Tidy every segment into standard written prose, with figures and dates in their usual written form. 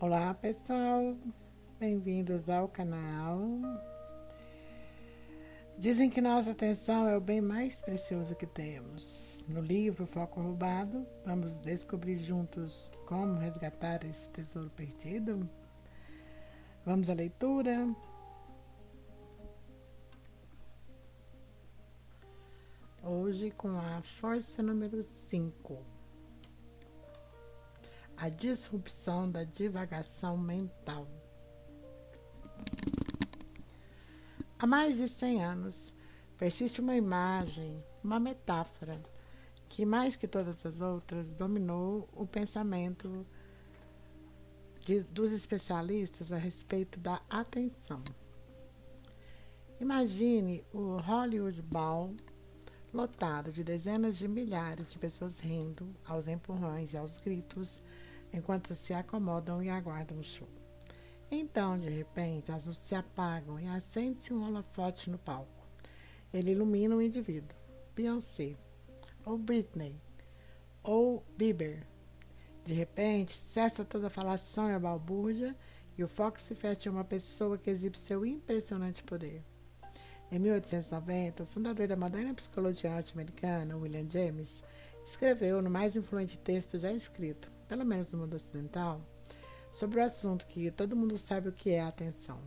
Olá pessoal, bem-vindos ao canal. Dizem que nossa atenção é o bem mais precioso que temos. No livro Foco Roubado, vamos descobrir juntos como resgatar esse tesouro perdido. Vamos à leitura. Hoje com a força número 5. A disrupção da divagação mental. Há mais de 100 anos, persiste uma imagem, uma metáfora, que mais que todas as outras dominou o pensamento dos especialistas a respeito da atenção. Imagine o Hollywood Bowl lotado de dezenas de milhares de pessoas rindo aos empurrões e aos gritos enquanto se acomodam e aguardam o show. Então, de repente, as luzes se apagam e acende-se um holofote no palco. Ele ilumina um indivíduo, Beyoncé, ou Britney, ou Bieber. De repente, cessa toda a falação e a balbúrdia e o foco se fecha em uma pessoa que exibe seu impressionante poder. Em 1890, o fundador da moderna psicologia norte-americana, William James, escreveu no mais influente texto já escrito, pelo menos no mundo ocidental, sobre o assunto que todo mundo sabe o que é a atenção.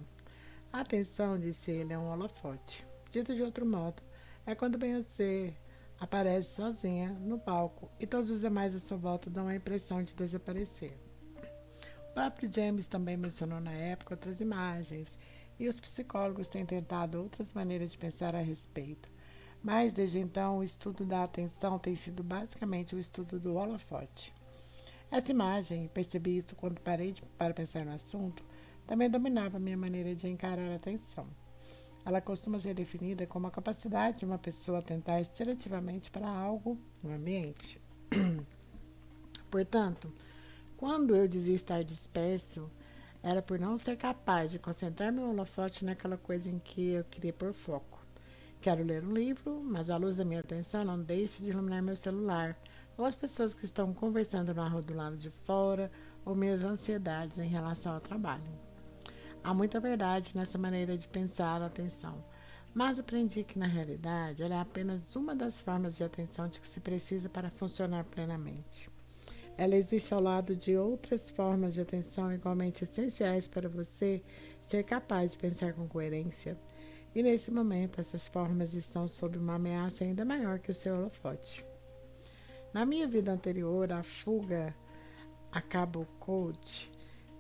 A atenção, disse ele, é um holofote. Dito de outro modo, é quando Beyoncé aparece sozinha no palco e todos os demais à sua volta dão a impressão de desaparecer. O próprio James também mencionou na época outras imagens, e os psicólogos têm tentado outras maneiras de pensar a respeito. Mas, desde então, o estudo da atenção tem sido basicamente o estudo do holofote. Essa imagem, percebi isso quando parei para pensar no assunto, também dominava a minha maneira de encarar a atenção. Ela costuma ser definida como a capacidade de uma pessoa atentar seletivamente para algo no ambiente. Portanto, quando eu dizia estar disperso, era por não ser capaz de concentrar meu holofote naquela coisa em que eu queria pôr foco. Quero ler um livro, mas a luz da minha atenção não deixa de iluminar meu celular, ou as pessoas que estão conversando na rua do lado de fora, ou minhas ansiedades em relação ao trabalho. Há muita verdade nessa maneira de pensar a atenção, mas aprendi que, na realidade, ela é apenas uma das formas de atenção de que se precisa para funcionar plenamente. Ela existe ao lado de outras formas de atenção igualmente essenciais para você ser capaz de pensar com coerência. E nesse momento, essas formas estão sob uma ameaça ainda maior que o seu holofote. Na minha vida anterior, a fuga a Cabo Code,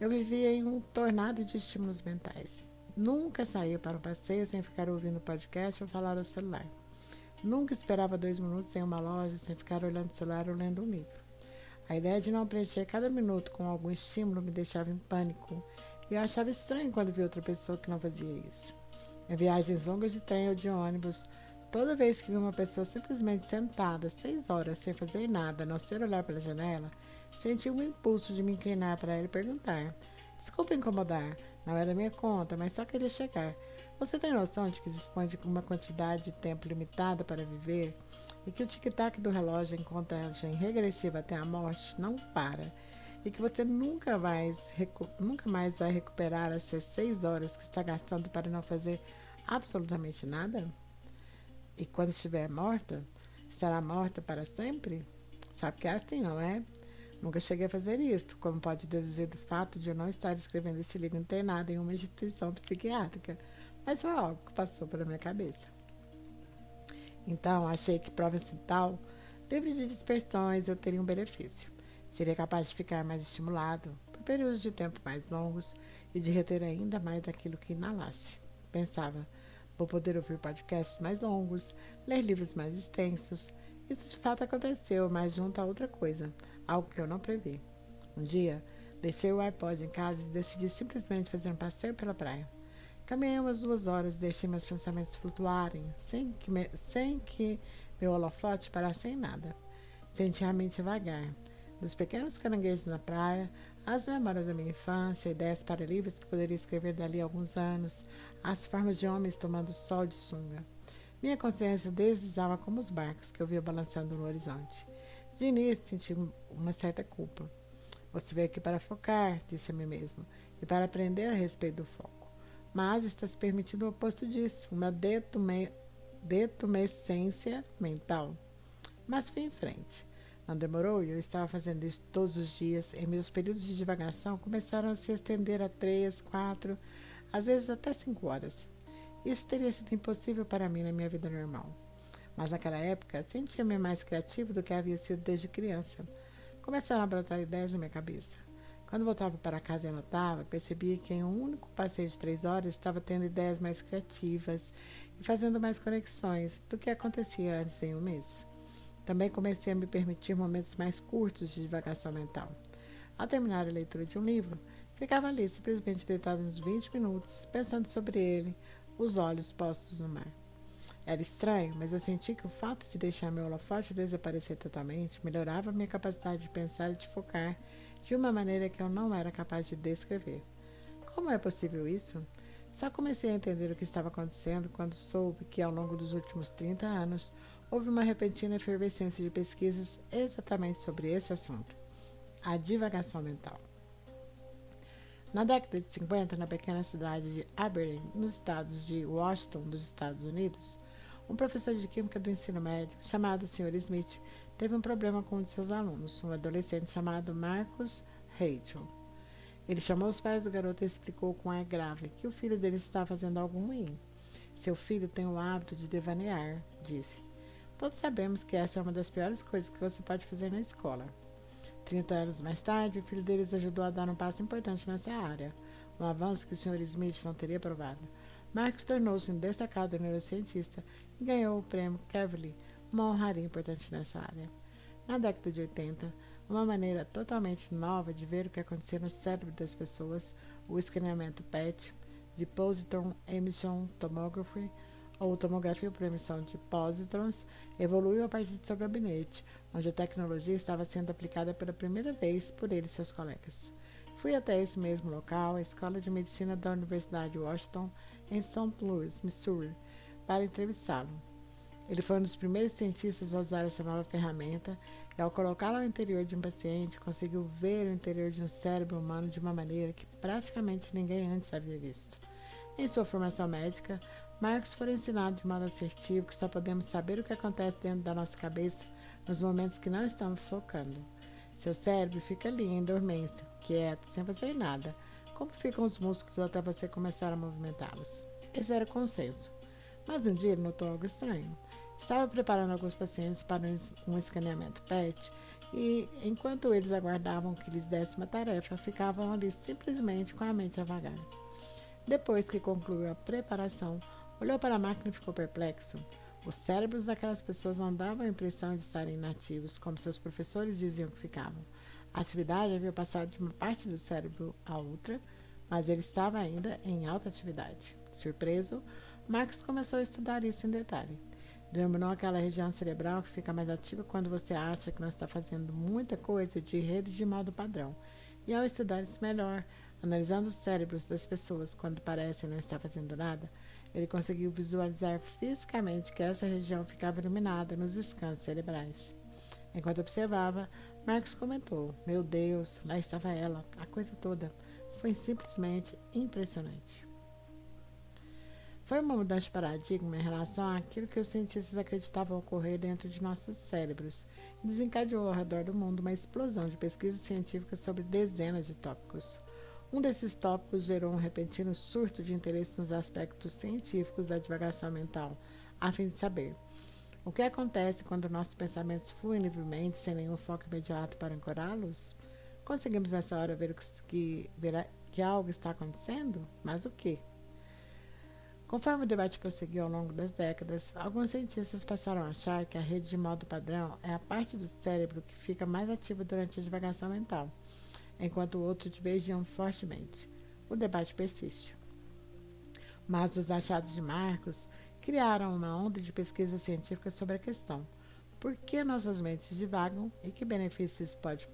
eu vivia em um tornado de estímulos mentais. Nunca saía para um passeio sem ficar ouvindo podcast ou falar ao celular. Nunca esperava 2 minutos em uma loja sem ficar olhando o celular ou lendo um livro. A ideia de não preencher cada minuto com algum estímulo me deixava em pânico, e eu achava estranho quando via outra pessoa que não fazia isso. Em viagens longas de trem ou de ônibus, toda vez que vi uma pessoa simplesmente sentada 6 horas sem fazer nada, a não ser olhar pela janela, senti um impulso de me inclinar para ela e perguntar: desculpa incomodar, não é da minha conta, mas só queria chegar. Você tem noção de que dispõe de uma quantidade de tempo limitada para viver e que o tic-tac do relógio em contagem regressiva até a morte não para e que você nunca mais vai recuperar essas 6 horas que está gastando para não fazer absolutamente nada? E quando estiver morta, estará morta para sempre? Sabe que é assim, não é? Nunca cheguei a fazer isto, como pode deduzir do fato de eu não estar escrevendo esse livro internado em uma instituição psiquiátrica, mas foi algo que passou pela minha cabeça. Então, achei que prova tal, livre de dispersões, eu teria um benefício. Seria capaz de ficar mais estimulado, por períodos de tempo mais longos, e de reter ainda mais daquilo que inalasse. Pensava, vou poder ouvir podcasts mais longos, ler livros mais extensos. Isso de fato aconteceu, mas junto a outra coisa, algo que eu não previ. Um dia, deixei o iPod em casa e decidi simplesmente fazer um passeio pela praia. Caminhei umas 2 horas e deixei meus pensamentos flutuarem, sem que meu holofote parasse em nada. Senti a mente vagar. Dos pequenos caranguejos na praia, as memórias da minha infância, ideias para livros que poderia escrever dali a alguns anos, as formas de homens tomando sol de sunga. Minha consciência deslizava como os barcos que eu via balançando no horizonte. De início, senti uma certa culpa. Você veio aqui para focar, disse a mim mesmo, e para aprender a respeito do foco. Mas está se permitindo o oposto disso, uma detumescência mental. Mas fui em frente. Não demorou e eu estava fazendo isso todos os dias, e meus períodos de divagação começaram a se estender a 3, 4, às vezes até 5 horas. Isso teria sido impossível para mim na minha vida normal. Mas naquela época, sentia-me mais criativo do que havia sido desde criança. Começaram a brotar ideias na minha cabeça. Quando voltava para casa e anotava, percebia que em um único passeio de 3 horas estava tendo ideias mais criativas e fazendo mais conexões do que acontecia antes em um mês. Também comecei a me permitir momentos mais curtos de divagação mental. Ao terminar a leitura de um livro, ficava ali simplesmente deitado uns 20 minutos, pensando sobre ele, os olhos postos no mar. Era estranho, mas eu senti que o fato de deixar meu holofote desaparecer totalmente melhorava minha capacidade de pensar e de focar de uma maneira que eu não era capaz de descrever. Como é possível isso? Só comecei a entender o que estava acontecendo quando soube que, ao longo dos últimos 30 anos, houve uma repentina efervescência de pesquisas exatamente sobre esse assunto, a divagação mental. Na década de 50, na pequena cidade de Aberdeen, nos estados de Washington, dos Estados Unidos, um professor de química do ensino médio, chamado Sr. Smith, teve um problema com um de seus alunos, um adolescente chamado Marcus Rachel. Ele chamou os pais do garoto e explicou com ar grave que o filho dele estava fazendo algo ruim. Seu filho tem o hábito de devanear, disse. Todos sabemos que essa é uma das piores coisas que você pode fazer na escola. 30 anos mais tarde, o filho deles ajudou a dar um passo importante nessa área, um avanço que o Sr. Smith não teria provado. Marcus tornou-se um destacado neurocientista e ganhou o prêmio Kavli, uma honraria importante nessa área. Na década de 80, uma maneira totalmente nova de ver o que acontecia no cérebro das pessoas, o escaneamento PET, de Positron Emission Tomography, ou tomografia por emissão de pósitrons, evoluiu a partir de seu gabinete, onde a tecnologia estava sendo aplicada pela primeira vez por ele e seus colegas. Fui até esse mesmo local, a Escola de Medicina da Universidade de Washington, em St. Louis, Missouri, para entrevistá-lo. Ele foi um dos primeiros cientistas a usar essa nova ferramenta e, ao colocá-la ao interior de um paciente, conseguiu ver o interior de um cérebro humano de uma maneira que praticamente ninguém antes havia visto. Em sua formação médica, Marcos foi ensinado de modo assertivo que só podemos saber o que acontece dentro da nossa cabeça nos momentos que não estamos focando. Seu cérebro fica ali em dormência, quieto, sem fazer nada. Como ficam os músculos até você começar a movimentá-los? Esse era o consenso. Mas um dia ele notou algo estranho. Estava preparando alguns pacientes para um escaneamento PET e, enquanto eles aguardavam que lhes desse uma tarefa, ficavam ali simplesmente com a mente a vagar. Depois que concluiu a preparação, olhou para a máquina e ficou perplexo. Os cérebros daquelas pessoas não davam a impressão de estarem inativos, como seus professores diziam que ficavam. A atividade havia passado de uma parte do cérebro a outra, mas ele estava ainda em alta atividade. Surpreso, Marcos começou a estudar isso em detalhe. Denominou aquela região cerebral que fica mais ativa quando você acha que não está fazendo muita coisa de rede de modo padrão. E ao estudar isso melhor, analisando os cérebros das pessoas quando parecem não estar fazendo nada, ele conseguiu visualizar fisicamente que essa região ficava iluminada nos scans cerebrais. Enquanto observava, Marcos comentou: "Meu Deus, lá estava ela, a coisa toda. Foi simplesmente impressionante." Foi uma mudança de paradigma em relação àquilo que os cientistas acreditavam ocorrer dentro de nossos cérebros e desencadeou ao redor do mundo uma explosão de pesquisas científicas sobre dezenas de tópicos. Um desses tópicos gerou um repentino surto de interesse nos aspectos científicos da divagação mental, a fim de saber o que acontece quando nossos pensamentos fluem livremente, sem nenhum foco imediato para ancorá-los. Conseguimos nessa hora ver que algo está acontecendo? Mas o que? Conforme o debate prosseguiu ao longo das décadas, alguns cientistas passaram a achar que a rede de modo padrão é a parte do cérebro que fica mais ativa durante a divagação mental, enquanto outros divergiam fortemente. O debate persiste. Mas os achados de Marcos criaram uma onda de pesquisa científica sobre a questão. Por que nossas mentes divagam e que benefícios isso pode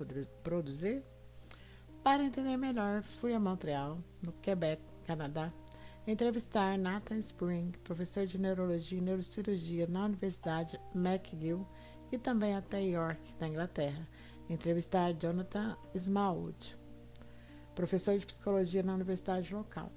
produzir? Para entender melhor, fui a Montreal, no Quebec, Canadá, entrevistar Nathan Spring, professor de neurologia e neurocirurgia na Universidade McGill, e também até York, na Inglaterra, Entrevistar Jonathan Smallwood, professor de psicologia na universidade local.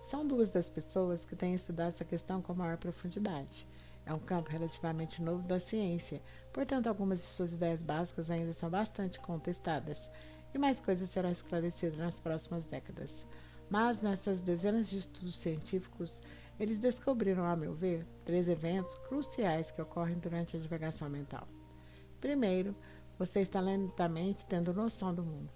São duas das pessoas que têm estudado essa questão com maior profundidade. É um campo relativamente novo da ciência, portanto, algumas de suas ideias básicas ainda são bastante contestadas, e mais coisas serão esclarecidas nas próximas décadas. Mas, nessas dezenas de estudos científicos, eles descobriram, a meu ver, 3 eventos cruciais que ocorrem durante a divagação mental. Primeiro, você está lentamente tendo noção do mundo.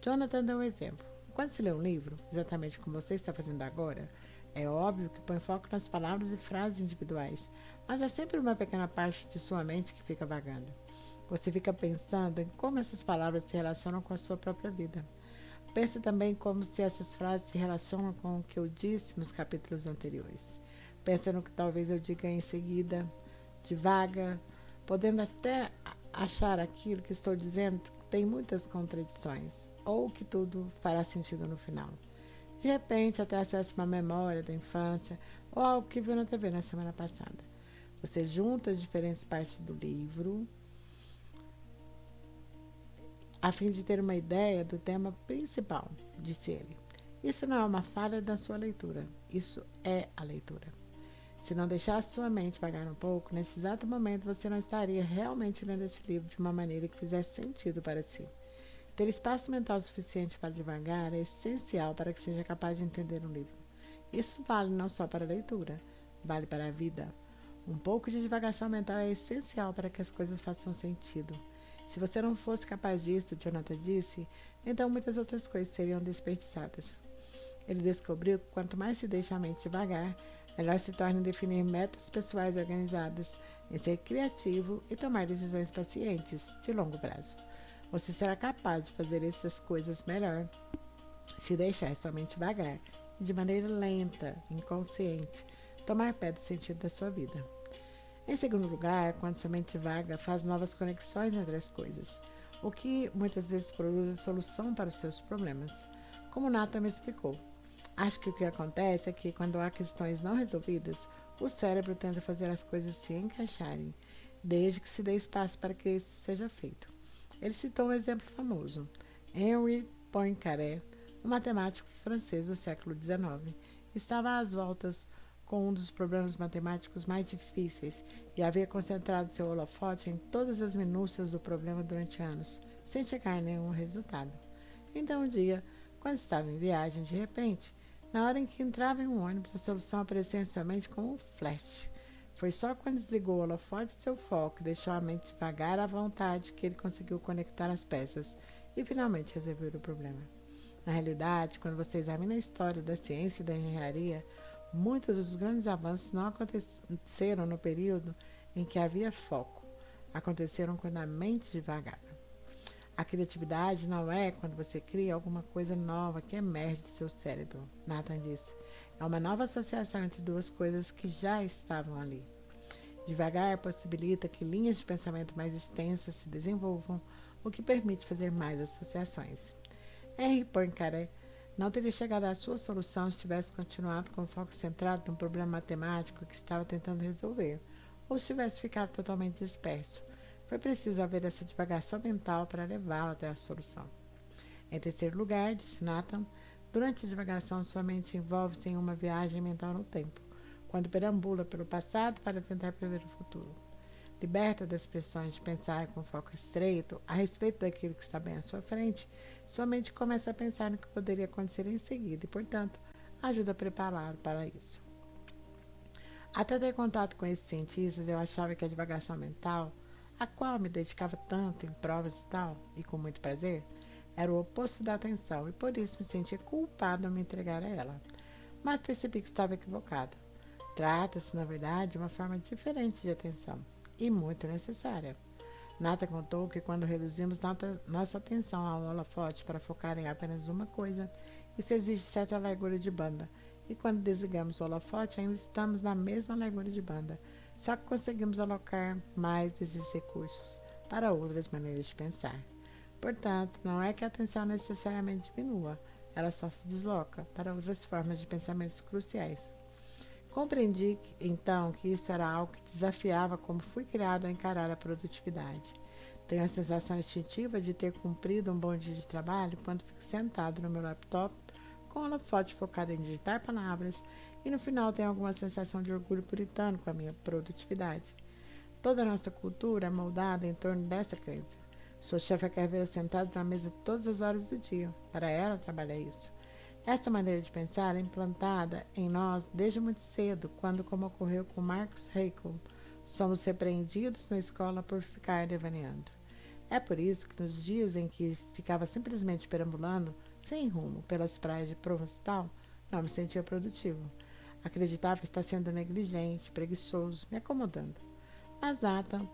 Jonathan deu um exemplo. Quando se lê um livro, exatamente como você está fazendo agora, é óbvio que põe foco nas palavras e frases individuais, mas há sempre uma pequena parte de sua mente que fica vagando. Você fica pensando em como essas palavras se relacionam com a sua própria vida. Pensa também como se essas frases se relacionam com o que eu disse nos capítulos anteriores. Pensa no que talvez eu diga em seguida, divaga, podendo até achar aquilo que estou dizendo que tem muitas contradições, ou que tudo fará sentido no final. De repente, até acessa uma memória da infância ou algo que viu na TV na semana passada. Você junta as diferentes partes do livro a fim de ter uma ideia do tema principal, disse ele. Isso não é uma falha da sua leitura, isso é a leitura. Se não deixasse sua mente vagar um pouco, nesse exato momento você não estaria realmente lendo este livro de uma maneira que fizesse sentido para si. Ter espaço mental suficiente para divagar é essencial para que seja capaz de entender um livro. Isso vale não só para a leitura, vale para a vida. Um pouco de divagação mental é essencial para que as coisas façam sentido. Se você não fosse capaz disso, Jonathan disse, então muitas outras coisas seriam desperdiçadas. Ele descobriu que quanto mais se deixa a mente devagar, melhor se torna em definir metas pessoais organizadas, em ser criativo e tomar decisões pacientes, de longo prazo. Você será capaz de fazer essas coisas melhor se deixar sua mente vagar e, de maneira lenta, inconsciente, tomar pé do sentido da sua vida. Em segundo lugar, quando sua mente vaga, faz novas conexões entre as coisas, o que muitas vezes produz a solução para os seus problemas. Como Nathan me explicou, acho que o que acontece é que, quando há questões não resolvidas, o cérebro tenta fazer as coisas se encaixarem, desde que se dê espaço para que isso seja feito. Ele citou um exemplo famoso. Henri Poincaré, um matemático francês do século XIX, estava às voltas com um dos problemas matemáticos mais difíceis e havia concentrado seu holofote em todas as minúcias do problema durante anos, sem chegar a nenhum resultado. Então, um dia, quando estava em viagem, de repente, na hora em que entrava em um ônibus, a solução apareceu em sua mente como um flash. Foi só quando desligou o holofote de seu foco e deixou a mente vagar à vontade que ele conseguiu conectar as peças e finalmente resolver o problema. Na realidade, quando você examina a história da ciência e da engenharia, muitos dos grandes avanços não aconteceram no período em que havia foco. Aconteceram quando a mente divagava. A criatividade não é quando você cria alguma coisa nova que emerge de seu cérebro, Nathan disse. É uma nova associação entre duas coisas que já estavam ali. Devagar possibilita que linhas de pensamento mais extensas se desenvolvam, o que permite fazer mais associações. Henri Poincaré não teria chegado à sua solução se tivesse continuado com o foco centrado num problema matemático que estava tentando resolver, ou se tivesse ficado totalmente disperso. Foi preciso haver essa divagação mental para levá-lo até a solução. Em terceiro lugar, disse Nathan, durante a divagação sua mente envolve-se em uma viagem mental no tempo, quando perambula pelo passado para tentar prever o futuro. Liberta das pressões de pensar com foco estreito a respeito daquilo que está bem à sua frente, sua mente começa a pensar no que poderia acontecer em seguida e, portanto, ajuda a prepará-lo para isso. Até ter contato com esses cientistas, eu achava que a divagação mental, a qual me dedicava tanto em provas e tal, e com muito prazer, era o oposto da atenção e por isso me sentia culpado ao me entregar a ela. Mas percebi que estava equivocado. Trata-se, na verdade, de uma forma diferente de atenção e muito necessária. Nathan contou que quando reduzimos nossa atenção ao holofote para focar em apenas uma coisa, isso exige certa largura de banda, e quando desligamos o holofote ainda estamos na mesma largura de banda, só que conseguimos alocar mais desses recursos para outras maneiras de pensar. Portanto, não é que a atenção necessariamente diminua, ela só se desloca para outras formas de pensamentos cruciais. Compreendi, então, que isso era algo que desafiava como fui criado a encarar a produtividade. Tenho a sensação instintiva de ter cumprido um bom dia de trabalho quando fico sentado no meu laptop com o holofote focado em digitar palavras e no final tenho alguma sensação de orgulho puritano com a minha produtividade. Toda a nossa cultura é moldada em torno dessa crença. Sua chefe quer ver sentado na mesa todas as horas do dia. Para ela, trabalhar isso. Essa maneira de pensar é implantada em nós desde muito cedo, quando, como ocorreu com Marcus Haeckel, somos repreendidos na escola por ficar devaneando. É por isso que nos dias em que ficava simplesmente perambulando, sem rumo, pelas praias de Provençal, não me sentia produtivo. Acreditava estar sendo negligente, preguiçoso, me acomodando. Mas Nathan,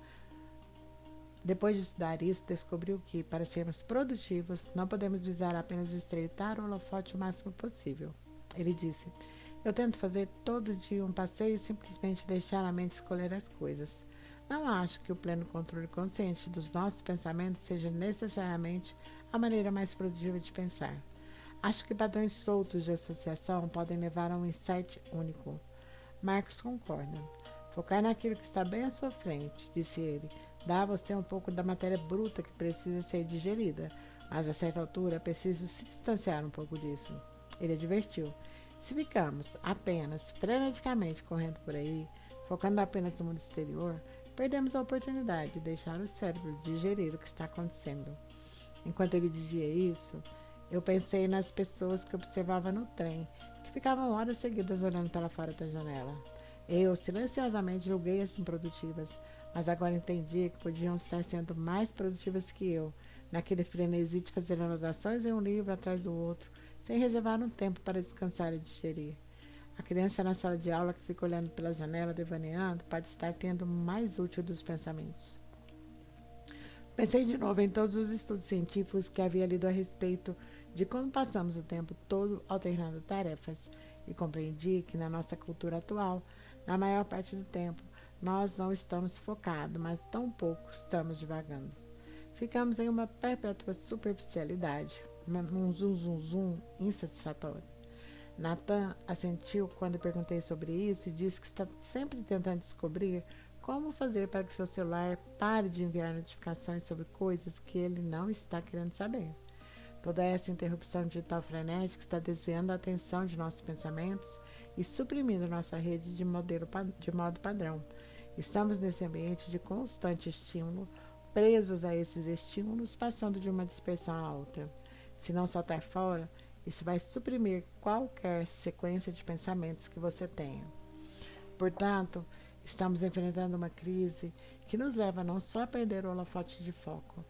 depois de estudar isso, descobriu que, para sermos produtivos, não podemos visar apenas estreitar o holofote o máximo possível. Ele disse: eu tento fazer todo dia um passeio e simplesmente deixar a mente escolher as coisas. Não acho que o pleno controle consciente dos nossos pensamentos seja necessariamente a maneira mais produtiva de pensar. Acho que padrões soltos de associação podem levar a um insight único. Marcos concorda. Focar naquilo que está bem à sua frente, disse ele, dá a você um pouco da matéria bruta que precisa ser digerida, mas a certa altura é preciso se distanciar um pouco disso. Ele advertiu. Se ficamos apenas freneticamente correndo por aí, focando apenas no mundo exterior, perdemos a oportunidade de deixar o cérebro digerir o que está acontecendo. Enquanto ele dizia isso, eu pensei nas pessoas que observava no trem, que ficavam horas seguidas olhando para fora da janela. Eu silenciosamente julguei-as improdutivas, mas agora entendi que podiam estar sendo mais produtivas que eu, naquele frenesi de fazer anotações em um livro atrás do outro, sem reservar um tempo para descansar e digerir. A criança na sala de aula que fica olhando pela janela, devaneando, pode estar tendo o mais útil dos pensamentos. Pensei de novo em todos os estudos científicos que havia lido a respeito de como passamos o tempo todo alternando tarefas e compreendi que na nossa cultura atual, na maior parte do tempo, nós não estamos focados, mas tão pouco estamos divagando. Ficamos em uma perpétua superficialidade, num zum insatisfatório. Nathan assentiu quando perguntei sobre isso e disse que está sempre tentando descobrir como fazer para que seu celular pare de enviar notificações sobre coisas que ele não está querendo saber. Toda essa interrupção digital frenética está desviando a atenção de nossos pensamentos e suprimindo nossa rede de modo padrão. Estamos nesse ambiente de constante estímulo, presos a esses estímulos, passando de uma dispersão a outra. Se não saltar fora, isso vai suprimir qualquer sequência de pensamentos que você tenha. Portanto, estamos enfrentando uma crise que nos leva não só a perder o holofote de foco,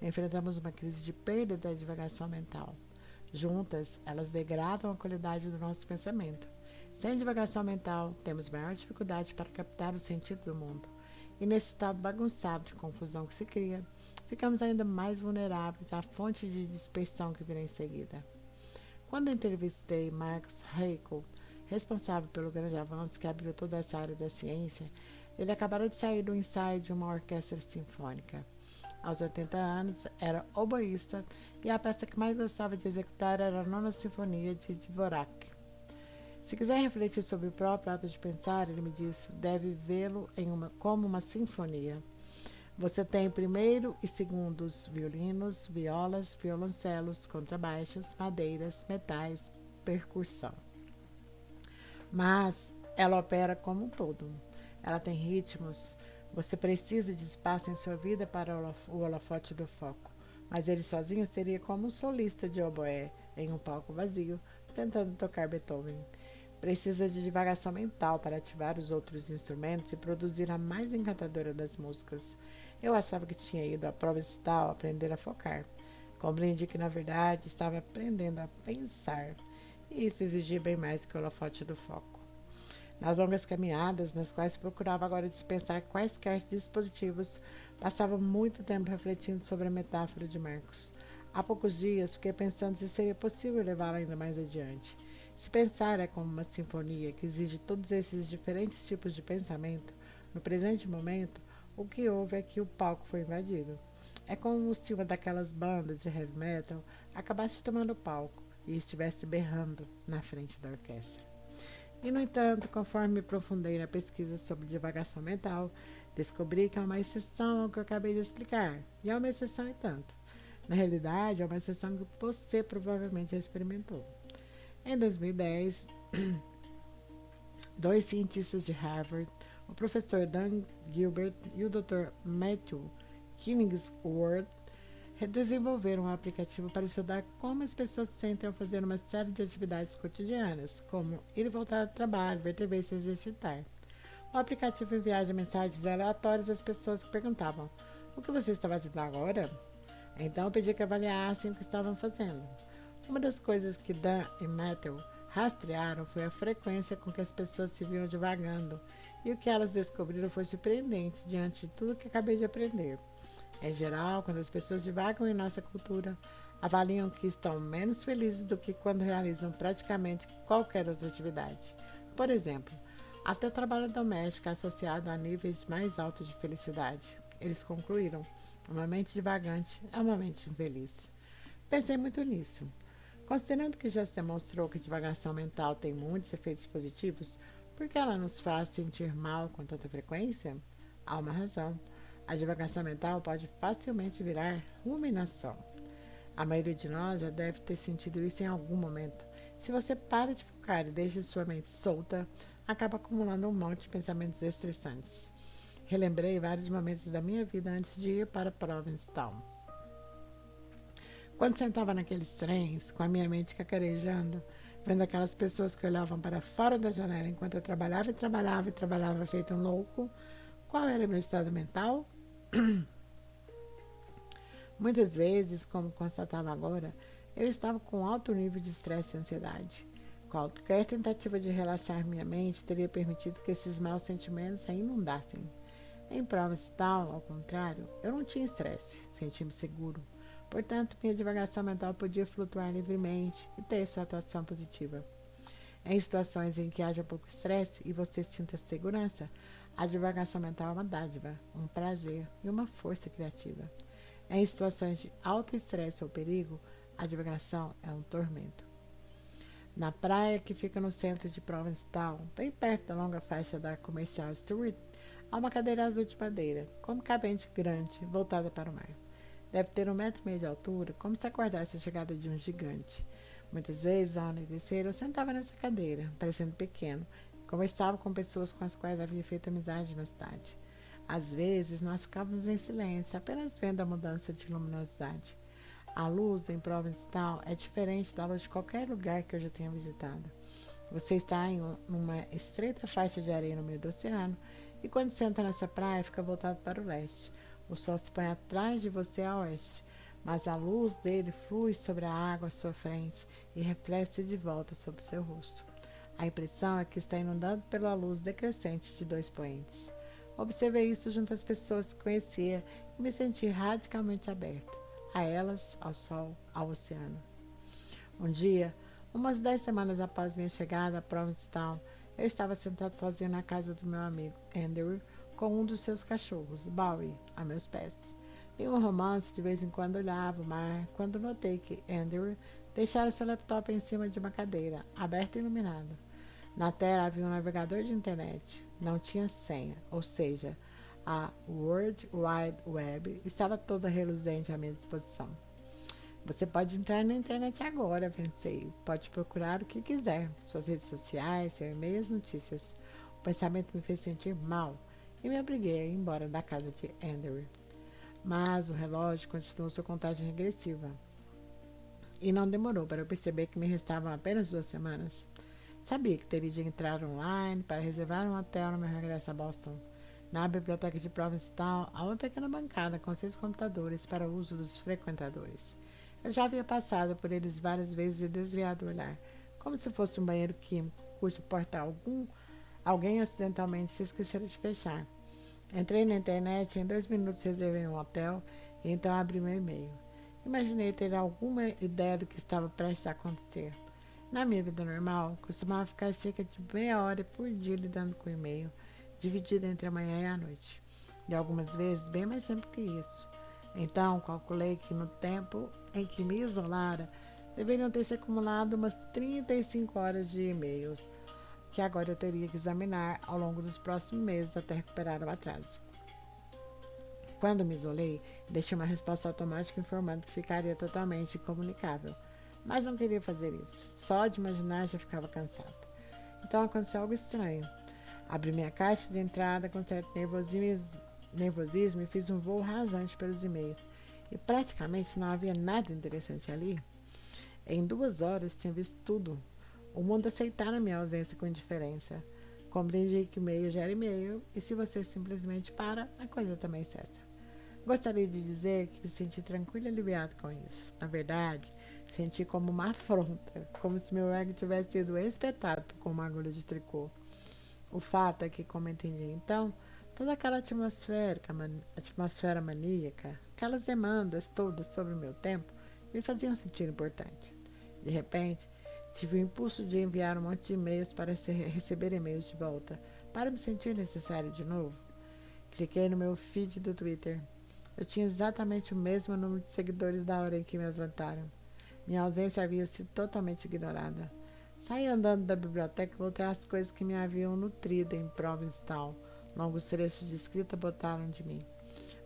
enfrentamos uma crise de perda da divagação mental. Juntas, elas degradam a qualidade do nosso pensamento. Sem divagação mental, temos maior dificuldade para captar o sentido do mundo. E nesse estado bagunçado de confusão que se cria, ficamos ainda mais vulneráveis à fonte de dispersão que virá em seguida. Quando entrevistei Marcus Haeckel, responsável pelo grande avanço que abriu toda essa área da ciência, ele acabara de sair do ensaio de uma orquestra sinfônica. Aos 80 anos, era oboísta e a peça que mais gostava de executar era a Nona Sinfonia de Dvorak. Se quiser refletir sobre o próprio ato de pensar, ele me disse, deve vê-lo como uma sinfonia. Você tem primeiro e segundos violinos, violas, violoncelos, contrabaixos, madeiras, metais, percussão. Mas ela opera como um todo. Ela tem ritmos. Você precisa de espaço em sua vida para o holofote do foco. Mas ele sozinho seria como um solista de oboé em um palco vazio, tentando tocar Beethoven. Precisa de divagação mental para ativar os outros instrumentos e produzir a mais encantadora das músicas. Eu achava que tinha ido à Provençal aprender a focar. Compreendi que, na verdade, estava aprendendo a pensar. E isso exigia bem mais que o holofote do foco. Nas longas caminhadas, nas quais procurava agora dispensar quaisquer dispositivos, passava muito tempo refletindo sobre a metáfora de Marcos. Há poucos dias, fiquei pensando se seria possível levá-la ainda mais adiante. Se pensar é como uma sinfonia que exige todos esses diferentes tipos de pensamento, no presente momento, o que houve é que o palco foi invadido. É como se uma daquelas bandas de heavy metal acabasse tomando o palco e estivesse berrando na frente da orquestra. E, no entanto, conforme me aprofundei na pesquisa sobre divagação mental, Descobri que é uma exceção ao que eu acabei de explicar, e é uma exceção e tanto. Na realidade, é uma exceção que você provavelmente já experimentou. Em 2010, dois cientistas de Harvard, o professor Dan Gilbert e o Dr. Matthew Killingsworth, desenvolveram um aplicativo para estudar como as pessoas se sentem ao fazer uma série de atividades cotidianas, como ir e voltar do trabalho, ver TV e se exercitar. O aplicativo enviava mensagens aleatórias às pessoas que perguntavam: o que você está fazendo agora? Então eu pedi que avaliassem o que estavam fazendo. Uma das coisas que Dan e Matthew rastrearam foi a frequência com que as pessoas se viam divagando, e o que elas descobriram foi surpreendente diante de tudo que acabei de aprender. Em geral, quando as pessoas divagam em nossa cultura, avaliam que estão menos felizes do que quando realizam praticamente qualquer outra atividade. Por exemplo, até trabalho doméstico é associado a níveis mais altos de felicidade. Eles concluíram: uma mente divagante é uma mente infeliz. Pensei muito nisso. Considerando que já se demonstrou que a divagação mental tem muitos efeitos positivos, por que ela nos faz sentir mal com tanta frequência? Há uma razão. A divagação mental pode facilmente virar ruminação. A maioria de nós já deve ter sentido isso em algum momento. Se você para de focar e deixa sua mente solta, acaba acumulando um monte de pensamentos estressantes. Relembrei vários momentos da minha vida antes de ir para Provincetown. Quando sentava naqueles trens, com a minha mente cacarejando, vendo aquelas pessoas que olhavam para fora da janela enquanto eu trabalhava e trabalhava e trabalhava feito um louco, qual era meu estado mental? Muitas vezes, como constatava agora, eu estava com alto nível de estresse e ansiedade. Qualquer tentativa de relaxar minha mente teria permitido que esses maus sentimentos a inundassem. Em Provincetown, ao contrário, eu não tinha estresse, sentia-me seguro. Portanto, minha divagação mental podia flutuar livremente e ter sua atuação positiva. Em situações em que haja pouco estresse e você sinta segurança, a divagação mental é uma dádiva, um prazer e uma força criativa. Em situações de alto estresse ou perigo, a divagação é um tormento. Na praia que fica no centro de Provincetown, bem perto da longa faixa da Commercial Street, há uma cadeira azul de madeira, como cabente grande, voltada para o mar. Deve ter 1,5 metro de altura, como se acordasse a chegada de um gigante. Muitas vezes, ao anoitecer, eu sentava nessa cadeira, parecendo pequeno, e conversava com pessoas com as quais havia feito amizade na cidade. Às vezes, nós ficávamos em silêncio, apenas vendo a mudança de luminosidade. A luz em Provincetown é diferente da luz de qualquer lugar que eu já tenha visitado. Você está em uma estreita faixa de areia no meio do oceano, e quando senta nessa praia, fica voltado para o leste. O sol se põe atrás de você a oeste, mas a luz dele flui sobre a água à sua frente e reflete de volta sobre o seu rosto. A impressão é que está inundado pela luz decrescente de dois poentes. Observei isso junto às pessoas que conhecia e me senti radicalmente aberto, a elas, ao sol, ao oceano. Um dia, umas 10 semanas após minha chegada a Provincetown, eu estava sentado sozinho na casa do meu amigo Andrew, com um dos seus cachorros, Bowie, a meus pés. Em um romance, de vez em quando olhava o mar, quando notei que Andrew deixara seu laptop em cima de uma cadeira, aberto e iluminado. Na tela havia um navegador de internet. Não tinha senha, ou seja, a World Wide Web estava toda reluzente à minha disposição. Você pode entrar na internet agora, pensei. Pode procurar o que quiser, suas redes sociais, seu e-mail e as notícias. O pensamento me fez sentir mal e me obriguei a ir embora da casa de Andrew. Mas o relógio continuou sua contagem regressiva. E não demorou para eu perceber que me restavam apenas 2 semanas. Sabia que teria de entrar online para reservar um hotel no meu regresso a Boston. Na biblioteca de Provincetown há uma pequena bancada com 6 computadores para o uso dos frequentadores. Eu já havia passado por eles várias vezes e desviado o olhar, como se fosse um banheiro químico, cujo portal alguém acidentalmente se esquecera de fechar. Entrei na internet e em 2 minutos reservei um hotel e então abri meu e-mail. Imaginei ter alguma ideia do que estava prestes a acontecer. Na minha vida normal, costumava ficar cerca de meia hora por dia lidando com e-mail, dividido entre a manhã e a noite. E algumas vezes bem mais tempo que isso. Então, calculei que no tempo em que me isolara, deveriam ter se acumulado umas 35 horas de e-mails, que agora eu teria que examinar ao longo dos próximos meses até recuperar o atraso. Quando me isolei, deixei uma resposta automática informando que ficaria totalmente incomunicável. Mas não queria fazer isso. Só de imaginar já ficava cansada. Então aconteceu algo estranho. Abri minha caixa de entrada com certo nervosismo e fiz um voo rasante pelos e-mails. E praticamente não havia nada interessante ali. Em 2 horas tinha visto tudo. O mundo aceitara minha ausência com indiferença. Compreendi que e-mail gera e-mail e se você simplesmente para, a coisa também cessa. Gostaria de dizer que me senti tranquilo e aliviado com isso. Na verdade, senti como uma afronta, como se meu ego tivesse sido espetado com uma agulha de tricô. O fato é que, como entendi então, toda aquela atmosfera maníaca, aquelas demandas todas sobre o meu tempo, me faziam sentir importante. De repente, tive o impulso de enviar um monte de e-mails para receber e-mails de volta, para me sentir necessário de novo. Cliquei no meu feed do Twitter. Eu tinha exatamente o mesmo número de seguidores da hora em que me ausentaram. Minha ausência havia sido totalmente ignorada. Saí andando da biblioteca e voltei às coisas que me haviam nutrido em Provincetown. Longos trechos de escrita botaram de mim.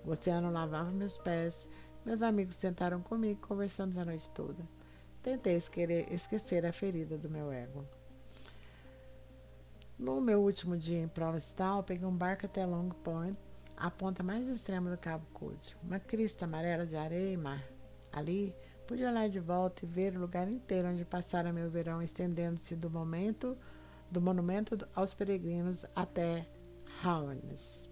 O oceano lavava meus pés. Meus amigos sentaram comigo e conversamos a noite toda. Tentei esquecer a ferida do meu ego. No meu último dia em Provincetown, peguei um barco até Long Point, a ponta mais extrema do Cabo Cod, uma crista amarela de areia e mar. Ali, pude olhar de volta e ver o lugar inteiro onde passara meu verão, estendendo-se do monumento aos peregrinos até Hownes.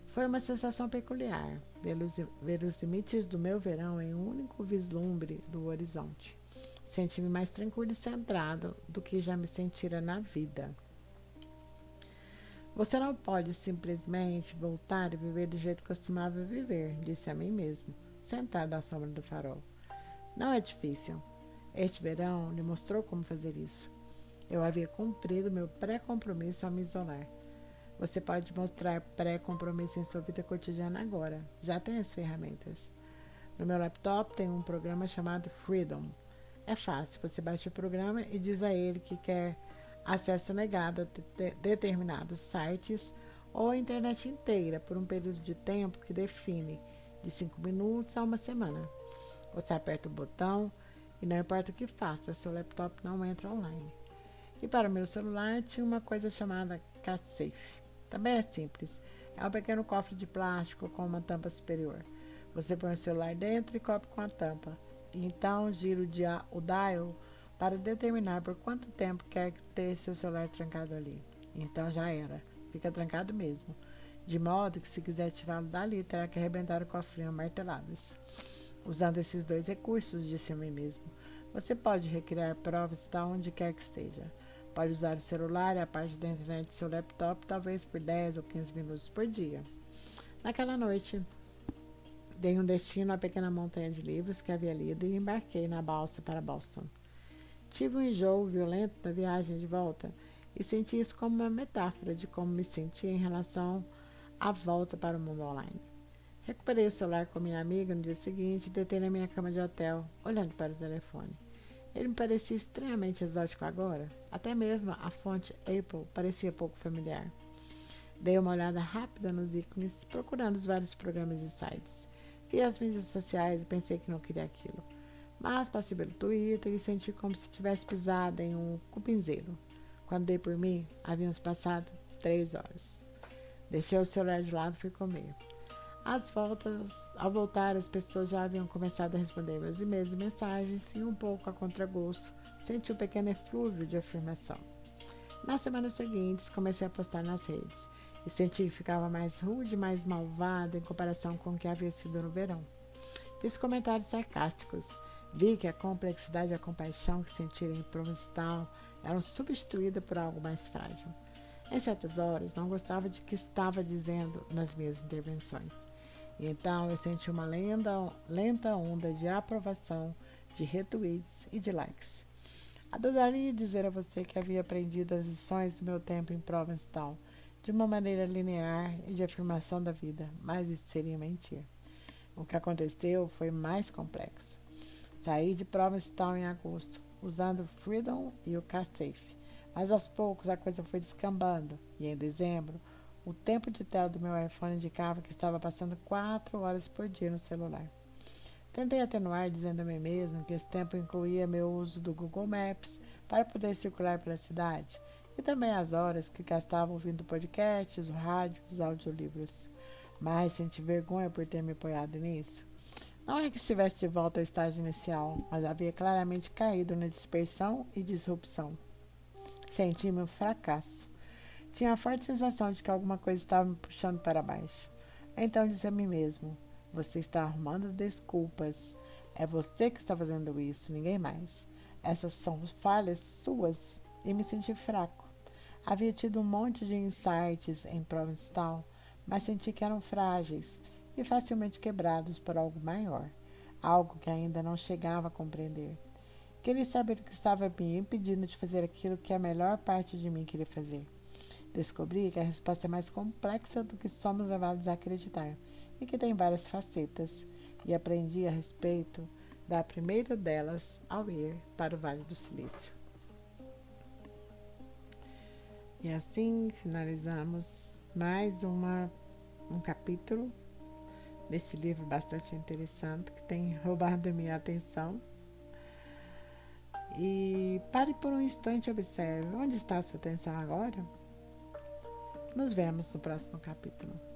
Foi uma sensação peculiar, ver os limites do meu verão em um único vislumbre do horizonte. Senti-me mais tranquilo e centrado do que já me sentira na vida. Você não pode simplesmente voltar e viver do jeito que costumava viver, disse a mim mesmo, sentado à sombra do farol. Não é difícil. Este verão lhe mostrou como fazer isso. Eu havia cumprido meu pré-compromisso ao me isolar. Você pode mostrar pré-compromisso em sua vida cotidiana agora. Já tem as ferramentas. No meu laptop tem um programa chamado Freedom. É fácil, você baixa o programa e diz a ele que quer acesso negado a determinados sites ou a internet inteira por um período de tempo que define de 5 minutos a uma semana. Você aperta o botão e não importa o que faça, seu laptop não entra online. E para o meu celular tinha uma coisa chamada CatSafe. Também é simples. É um pequeno cofre de plástico com uma tampa superior. Você põe o celular dentro e cobre com a tampa. E então gira o dial para determinar por quanto tempo quer ter seu celular trancado ali. Então já era. Fica trancado mesmo. De modo que se quiser tirá-lo dali, terá que arrebentar o cofrinho a marteladas. Usando esses 2 recursos, disse a mim mesmo, você pode recriar provas de onde quer que esteja. Pode usar o celular e a parte da internet do seu laptop, talvez por 10 ou 15 minutos por dia. Naquela noite, dei um destino à pequena montanha de livros que havia lido e embarquei na balsa para Boston. Tive um enjoo violento na viagem de volta e senti isso como uma metáfora de como me sentia em relação à volta para o mundo online. Recuperei o celular com minha amiga no dia seguinte e deitei na minha cama de hotel, olhando para o telefone. Ele me parecia extremamente exótico agora. Até mesmo a fonte Apple parecia pouco familiar. Dei uma olhada rápida nos ícones, procurando os vários programas e sites. Vi as mídias sociais e pensei que não queria aquilo. Mas passei pelo Twitter e senti como se tivesse pisado em um cupinzeiro. Quando dei por mim, havíamos passado 3 horas. Deixei o celular de lado e fui comer. Ao voltar, as pessoas já haviam começado a responder meus e-mails e mensagens e um pouco a contragosto, senti um pequeno eflúvio de afirmação. Nas semanas seguintes, comecei a postar nas redes e senti que ficava mais rude e mais malvado em comparação com o que havia sido no verão. Fiz comentários sarcásticos. Vi que a complexidade e a compaixão que sentira em Provincetown eram substituídas por algo mais frágil. Em certas horas, não gostava de que estava dizendo nas minhas intervenções. E então eu senti uma lenta onda de aprovação, de retweets e de likes. Adoraria dizer a você que havia aprendido as lições do meu tempo em Provincetown de uma maneira linear e de afirmação da vida, mas isso seria mentir. O que aconteceu foi mais complexo. Saí de Provincetown em agosto, usando o Freedom e o CatSafe, mas aos poucos a coisa foi descambando e em dezembro O tempo de tela do meu iPhone indicava que estava passando 4 horas por dia no celular. Tentei atenuar dizendo a mim mesmo que esse tempo incluía meu uso do Google Maps para poder circular pela cidade e também as horas que gastava ouvindo podcasts, o rádio, os audiolivros. Mas senti vergonha por ter me apoiado nisso. Não é que estivesse de volta ao estágio inicial, mas havia claramente caído na dispersão e disrupção. Senti-me um fracasso. Tinha a forte sensação de que alguma coisa estava me puxando para baixo. Então disse a mim mesmo: você está arrumando desculpas. É você que está fazendo isso, ninguém mais. Essas são falhas suas. E me senti fraco. Havia tido um monte de insights em Provincetown, mas senti que eram frágeis e facilmente quebrados por algo maior, algo que ainda não chegava a compreender. Queria saber o que estava me impedindo de fazer aquilo que a melhor parte de mim queria fazer. Descobri que a resposta é mais complexa do que somos levados a acreditar e que tem várias facetas, e aprendi a respeito da primeira delas ao ir para o Vale do Silício. E assim finalizamos mais um capítulo deste livro bastante interessante que tem roubado minha atenção. E pare por um instante e observe onde está a sua atenção agora. Nos vemos no próximo capítulo.